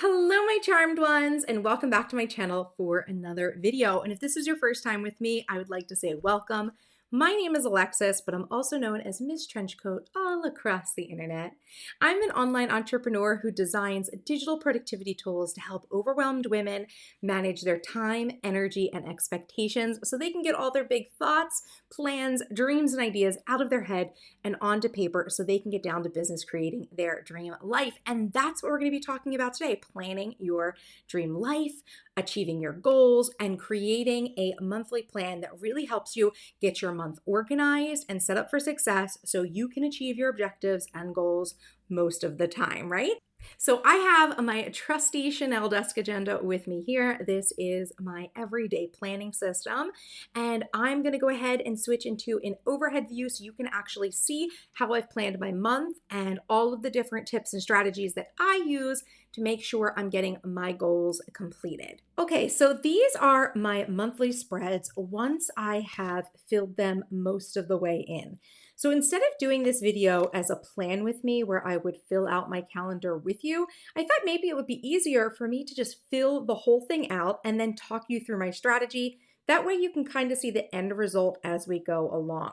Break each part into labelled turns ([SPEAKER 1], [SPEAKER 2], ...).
[SPEAKER 1] Hello, my charmed ones, and welcome back to my channel for another video. And if this is your first time with me, I would like to say welcome. My name is Alexis, but I'm also known as MissTrenchcoat all across the internet. I'm an online entrepreneur who designs digital productivity tools to help overwhelmed women manage their time, energy, and expectations so they can get all their big thoughts, plans, dreams, and ideas out of their head and onto paper so they can get down to business creating their dream life. And that's what we're going to be talking about today: planning your dream life, achieving your goals, and creating a monthly plan that really helps you get your month organized and set up for success so you can achieve your objectives and goals most of the time, right? So I have my trusty Chanel desk agenda with me here. This is my everyday planning system, and I'm going to go ahead and switch into an overhead view so you can actually see how I've planned my month and all of the different tips and strategies that I use to make sure I'm getting my goals completed. Okay, so these are my monthly spreads once I have filled them most of the way in. So instead of doing this video as a plan with me where I would fill out my calendar with you, I thought maybe it would be easier for me to just fill the whole thing out and then talk you through my strategy. That way you can kind of see the end result as we go along.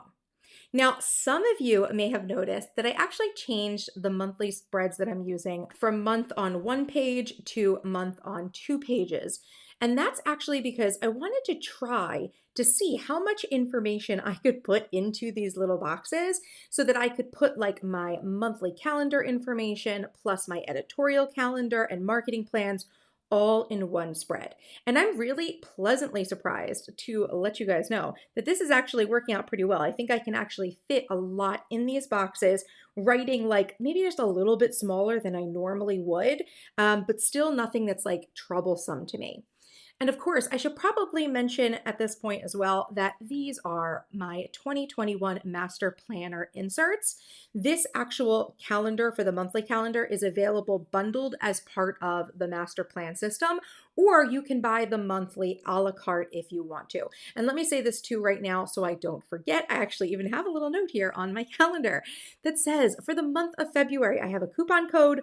[SPEAKER 1] Now, some of you may have noticed that I actually changed the monthly spreads that I'm using from month on one page to month on two pages. And that's actually because I wanted to try to see how much information I could put into these little boxes so that I could put like my monthly calendar information plus my editorial calendar and marketing plans all in one spread. And I'm really pleasantly surprised to let you guys know that this is actually working out pretty well. I think I can actually fit a lot in these boxes, writing like maybe just a little bit smaller than I normally would, but still nothing that's like troublesome to me. And of course, I should probably mention at this point as well that these are my 2021 Master Planner inserts. This actual calendar for the monthly calendar is available bundled as part of the Master Plan system, or you can buy the monthly a la carte if you want to. And let me say this too right now so I don't forget. I actually even have a little note here on my calendar that says for the month of February, I have a coupon code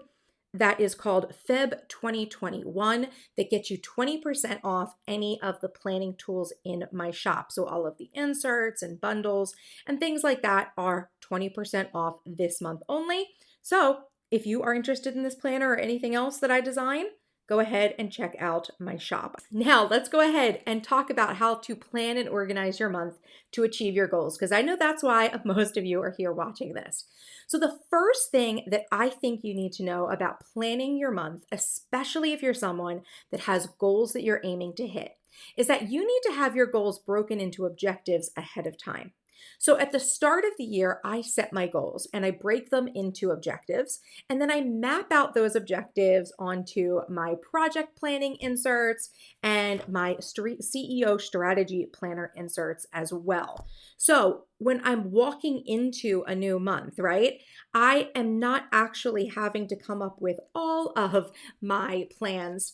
[SPEAKER 1] that is called Feb 2021 that gets you 20% off any of the planning tools in my shop. So all of the inserts and bundles and things like that are 20% off this month only. So if you are interested in this planner or anything else that I design, go ahead and check out my shop. Now let's go ahead and talk about how to plan and organize your month to achieve your goals, because I know that's why most of you are here watching this. So the first thing that I think you need to know about planning your month, especially if you're someone that has goals that you're aiming to hit, is that you need to have your goals broken into objectives ahead of time. So at the start of the year, I set my goals and I break them into objectives, and then I map out those objectives onto my project planning inserts and my CEO strategy planner inserts as well. So when I'm walking into a new month, right, I am not actually having to come up with all of my plans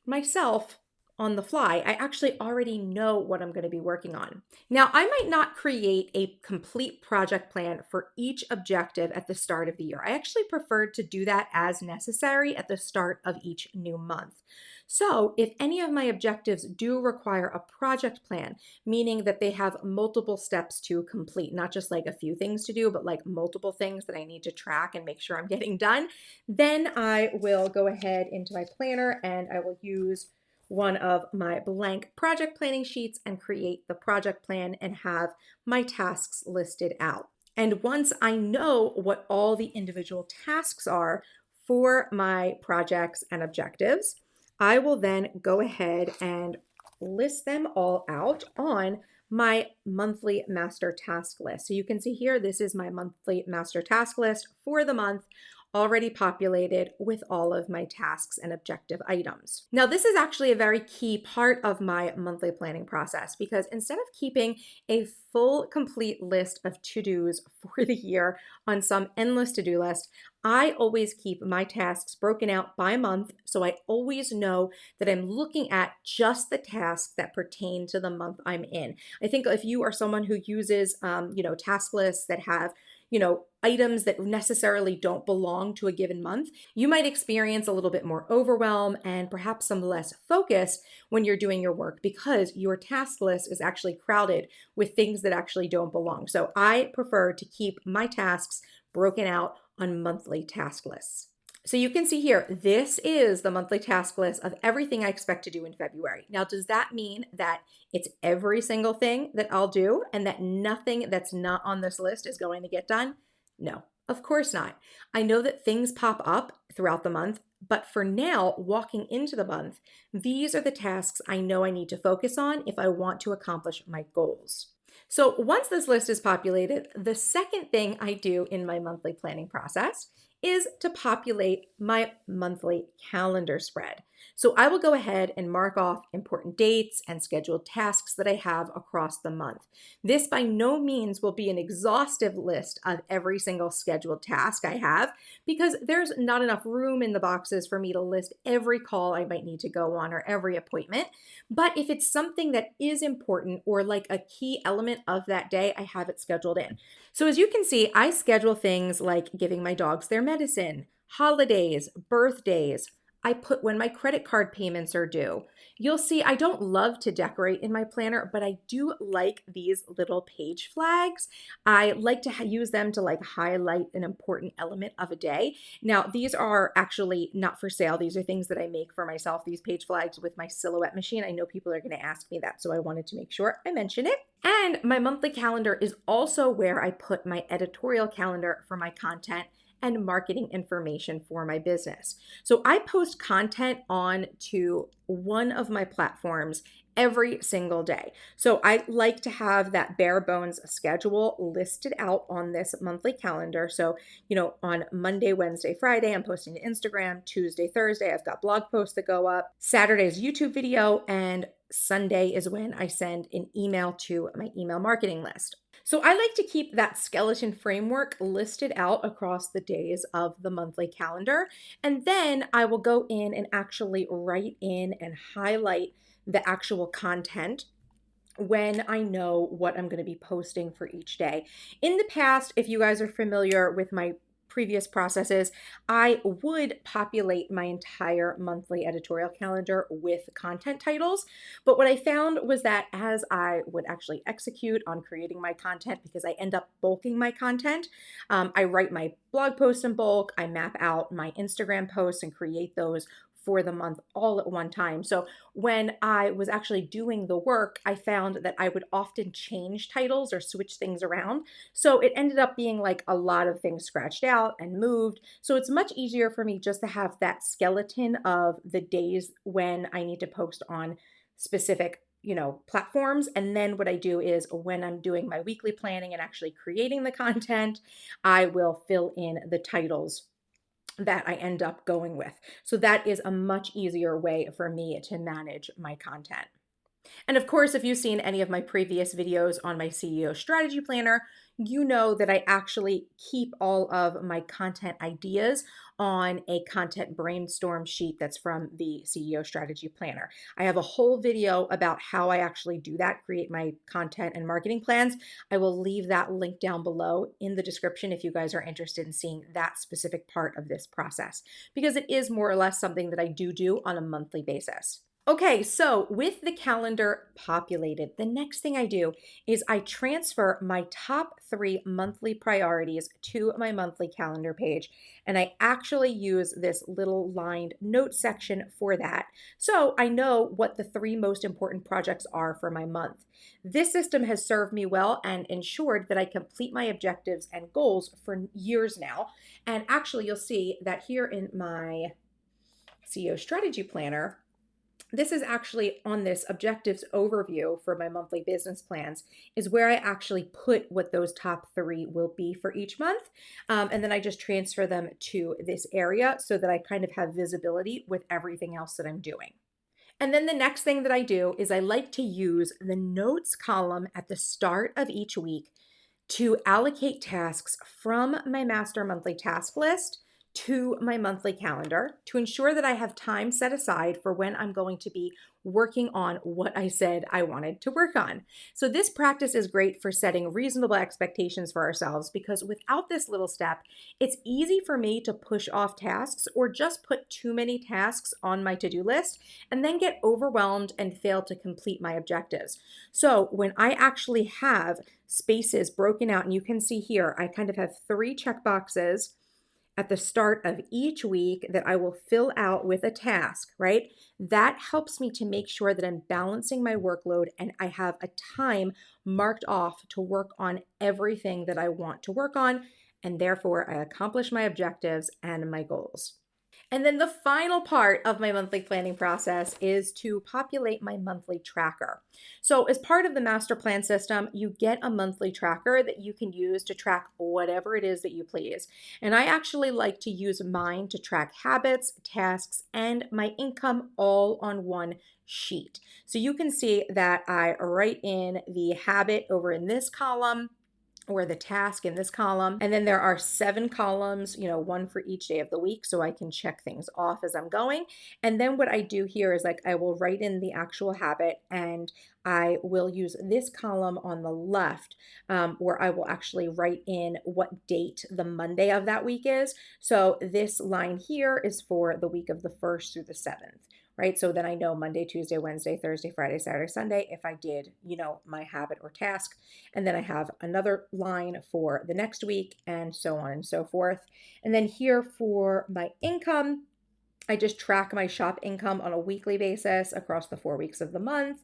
[SPEAKER 1] myself on the fly. I actually already know what I'm going to be working on. Now, I might not create a complete project plan for each objective at the start of the year. I actually prefer to do that as necessary at the start of each new month. So if any of my objectives do require a project plan, meaning that they have multiple steps to complete, not just like a few things to do, but like multiple things that I need to track and make sure I'm getting done, then I will go ahead into my planner and I will use one of my blank project planning sheets and create the project plan and have my tasks listed out. And once I know what all the individual tasks are for my projects and objectives, I will then go ahead and list them all out on my monthly master task list. So you can see here, this is my monthly master task list for the month, already populated with all of my tasks and objective items. Now, this is actually a very key part of my monthly planning process, because instead of keeping a full, complete list of to-dos for the year on some endless to-do list, I always keep my tasks broken out by month, so I always know that I'm looking at just the tasks that pertain to the month I'm in. I think if you are someone who uses, task lists that have items that necessarily don't belong to a given month, you might experience a little bit more overwhelm and perhaps some less focus when you're doing your work because your task list is actually crowded with things that actually don't belong. So I prefer to keep my tasks broken out on monthly task lists. So you can see here, this is the monthly task list of everything I expect to do in February. Now, does that mean that it's every single thing that I'll do and that nothing that's not on this list is going to get done? No, of course not. I know that things pop up throughout the month, but for now, walking into the month, these are the tasks I know I need to focus on if I want to accomplish my goals. So once this list is populated, the second thing I do in my monthly planning process is to populate my monthly calendar spread. So I will go ahead and mark off important dates and scheduled tasks that I have across the month. This by no means will be an exhaustive list of every single scheduled task I have because there's not enough room in the boxes for me to list every call I might need to go on or every appointment. But if it's something that is important or like a key element of that day, I have it scheduled in. So as you can see, I schedule things like giving my dogs their medicine, holidays, birthdays. I put when my credit card payments are due. You'll see I don't love to decorate in my planner, but I do like these little page flags. I like to use them to like highlight an important element of a day. Now, these are actually not for sale. These are things that I make for myself, these page flags with my silhouette machine. I know people are going to ask me that, so I wanted to make sure I mention it. And my monthly calendar is also where I put my editorial calendar for my content and marketing information for my business. So I post content on to one of my platforms every single day. So I like to have that bare bones schedule listed out on this monthly calendar. So, on Monday, Wednesday, Friday, I'm posting to Instagram. Tuesday, Thursday, I've got blog posts that go up. Saturday's YouTube video, and Sunday is when I send an email to my email marketing list. So I like to keep that skeleton framework listed out across the days of the monthly calendar. And then I will go in and actually write in and highlight the actual content when I know what I'm going to be posting for each day. In the past, if you guys are familiar with my previous processes, I would populate my entire monthly editorial calendar with content titles. But what I found was that as I would actually execute on creating my content, because I end up bulking my content, I write my blog posts in bulk, I map out my Instagram posts and create those for the month all at one time. So when I was actually doing the work, I found that I would often change titles or switch things around. So it ended up being like a lot of things scratched out and moved. So it's much easier for me just to have that skeleton of the days when I need to post on specific platforms. And then what I do is when I'm doing my weekly planning and actually creating the content, I will fill in the titles that I end up going with. So that is a much easier way for me to manage my content. And of course, if you've seen any of my previous videos on my CEO strategy planner, you know that I actually keep all of my content ideas on a content brainstorm sheet that's from the CEO strategy planner. I have a whole video about how I actually do that, create my content and marketing plans. I will leave that link down below in the description if you guys are interested in seeing that specific part of this process, because it is more or less something that I do on a monthly basis. Okay, so with the calendar populated, the next thing I do is I transfer my top 3 monthly priorities to my monthly calendar page. And I actually use this little lined note section for that. So I know what the 3 most important projects are for my month. This system has served me well and ensured that I complete my objectives and goals for years now. And actually, you'll see that here in my CEO strategy planner, this is actually on this objectives overview for my monthly business plans is where I actually put what those top 3 will be for each month. And then I just transfer them to this area so that I kind of have visibility with everything else that I'm doing. And then the next thing that I do is I like to use the notes column at the start of each week to allocate tasks from my master monthly task list to my monthly calendar to ensure that I have time set aside for when I'm going to be working on what I said I wanted to work on. So this practice is great for setting reasonable expectations for ourselves because without this little step, it's easy for me to push off tasks or just put too many tasks on my to-do list and then get overwhelmed and fail to complete my objectives. So when I actually have spaces broken out, and you can see here, I kind of have 3 check boxes at the start of each week that I will fill out with a task, right? That helps me to make sure that I'm balancing my workload and I have a time marked off to work on everything that I want to work on, and therefore I accomplish my objectives and my goals. And then the final part of my monthly planning process is to populate my monthly tracker. So as part of the master plan system, you get a monthly tracker that you can use to track whatever it is that you please. And I actually like to use mine to track habits, tasks, and my income all on one sheet. So you can see that I write in the habit over in this column, or the task in this column. And then there are 7 columns, one for each day of the week, so I can check things off as I'm going. And then what I do here is I will write in the actual habit, and I will use this column on the left where I will actually write in what date the Monday of that week is. So this line here is for the week of the 1st through the 7th. Right? So then I know Monday, Tuesday, Wednesday, Thursday, Friday, Saturday, Sunday, if I did, my habit or task. And then I have another line for the next week and so on and so forth. And then here for my income, I just track my shop income on a weekly basis across the 4 weeks of the month.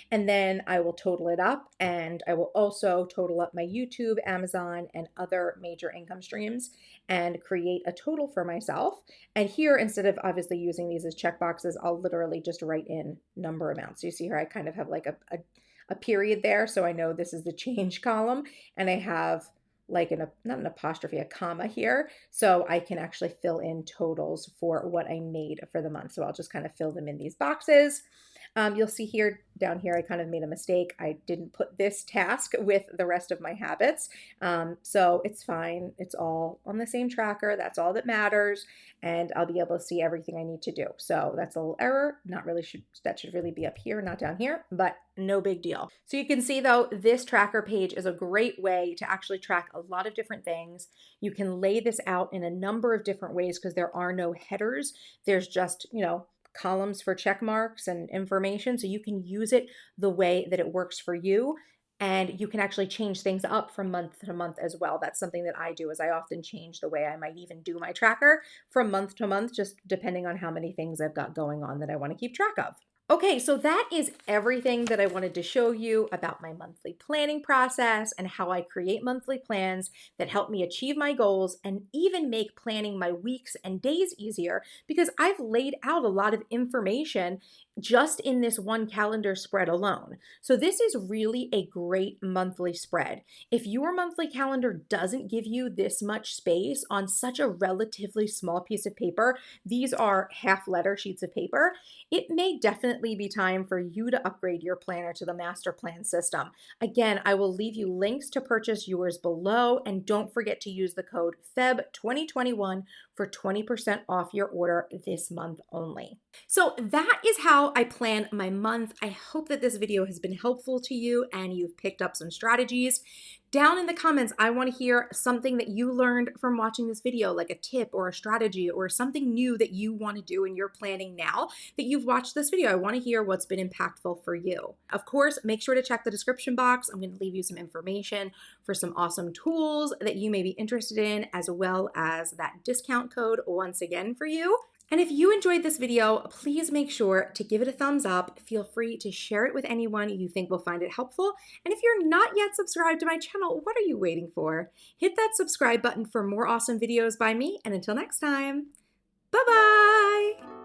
[SPEAKER 1] And then I will total it up, and I will also total up my YouTube, Amazon, and other major income streams and create a total for myself. And here, instead of obviously using these as check boxes, I'll literally just write in number amounts. So you see here, I kind of have like a period there. So I know this is the change column, and I have like not an apostrophe, a comma here. So I can actually fill in totals for what I made for the month. So I'll just kind of fill them in these boxes. You'll see here, down here, I kind of made a mistake. I didn't put this task with the rest of my habits. So it's fine. It's all on the same tracker. That's all that matters. And I'll be able to see everything I need to do. So that's a little error. That should really be up here, not down here, but no big deal. So you can see though, this tracker page is a great way to actually track a lot of different things. You can lay this out in a number of different ways because there are no headers. There's just, columns for check marks and information. So you can use it the way that it works for you. And you can actually change things up from month to month as well. That's something that I do, is I often change the way I might even do my tracker from month to month, just depending on how many things I've got going on that I want to keep track of. Okay, so that is everything that I wanted to show you about my monthly planning process and how I create monthly plans that help me achieve my goals and even make planning my weeks and days easier, because I've laid out a lot of information just in this one calendar spread alone. So this is really a great monthly spread. If your monthly calendar doesn't give you this much space on such a relatively small piece of paper, these are half-letter sheets of paper, it may definitely be time for you to upgrade your planner to the master plan system. Again, I will leave you links to purchase yours below, and don't forget to use the code FEB2021 for 20% off your order this month only. So that is how I plan my month. I hope that this video has been helpful to you and you've picked up some strategies. Down in the comments, I want to hear something that you learned from watching this video, like a tip or a strategy or something new that you want to do in your planning now that you've watched this video. I want to hear what's been impactful for you. Of course, make sure to check the description box. I'm going to leave you some information for some awesome tools that you may be interested in, as well as that discount code once again for you. And if you enjoyed this video, please make sure to give it a thumbs up. Feel free to share it with anyone you think will find it helpful. And if you're not yet subscribed to my channel, what are you waiting for? Hit that subscribe button for more awesome videos by me. And until next time, bye-bye.